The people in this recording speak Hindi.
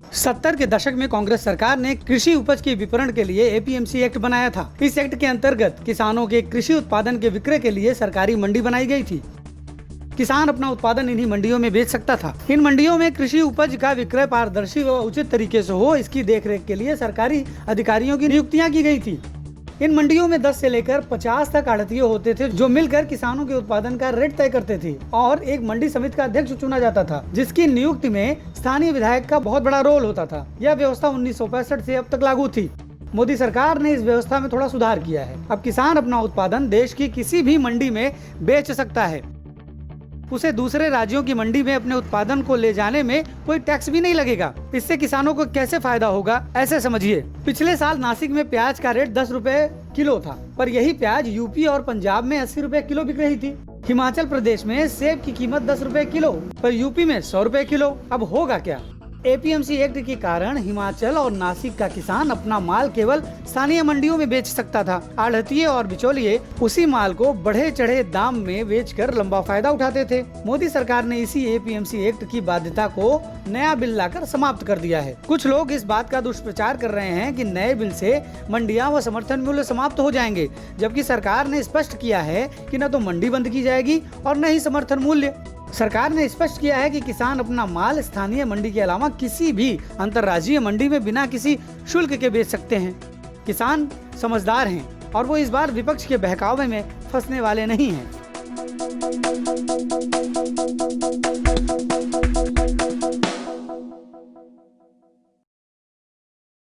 70 के दशक में कांग्रेस सरकार ने कृषि उपज के विपणन के लिए एपीएमसी एक्ट बनाया था। इस एक्ट के अंतर्गत किसानों के कृषि उत्पादन के विक्रय के लिए सरकारी मंडी बनाई गई थी। किसान अपना उत्पादन इन्हीं मंडियों में बेच सकता था। इन मंडियों में कृषि उपज का विक्रय पारदर्शी व उचित तरीके से हो, इसकी देखरेख के लिए सरकारी अधिकारियों की नियुक्तियां की गई थी। इन मंडियों में 10 से लेकर 50 तक आढ़तिये होते थे, जो मिलकर किसानों के उत्पादन का रेट तय करते थे और एक मंडी समिति का अध्यक्ष चुना जाता था, जिसकी नियुक्ति में स्थानीय विधायक का बहुत बड़ा रोल होता था। यह व्यवस्था 1965 से अब तक लागू थी। मोदी सरकार ने इस व्यवस्था में थोड़ा सुधार किया है। अब किसान अपना उत्पादन देश की किसी भी मंडी में बेच सकता है। उसे दूसरे राज्यों की मंडी में अपने उत्पादन को ले जाने में कोई टैक्स भी नहीं लगेगा। इससे किसानों को कैसे फायदा होगा, ऐसे समझिए। पिछले साल नासिक में प्याज का रेट 10 रुपए किलो था, पर यही प्याज यूपी और पंजाब में 80 रुपए किलो बिक रही थी। हिमाचल प्रदेश में सेब की कीमत 10 रुपए किलो, पर यूपी में 100 रुपए किलो। अब होगा क्या? एपीएमसी एक्ट के कारण हिमाचल और नासिक का किसान अपना माल केवल स्थानीय मंडियों में बेच सकता था। आढ़तिये और बिचौलिए उसी माल को बढ़े चढ़े दाम में बेचकर लंबा फायदा उठाते थे। मोदी सरकार ने इसी एपीएमसी एक्ट की बाध्यता को नया बिल लाकर समाप्त कर दिया है। कुछ लोग इस बात का दुष्प्रचार कर रहे हैं कि नए बिल से मंडियां व समर्थन मूल्य समाप्त हो जाएंगे, जबकि सरकार ने स्पष्ट किया है कि न तो मंडी बंद की जाएगी और न ही समर्थन मूल्य। सरकार ने स्पष्ट किया है कि किसान अपना माल स्थानीय मंडी के अलावा किसी भी अंतर्राज्यीय मंडी में बिना किसी शुल्क के बेच सकते हैं। किसान समझदार हैं और वो इस बार विपक्ष के बहकावे में फंसने वाले नहीं हैं।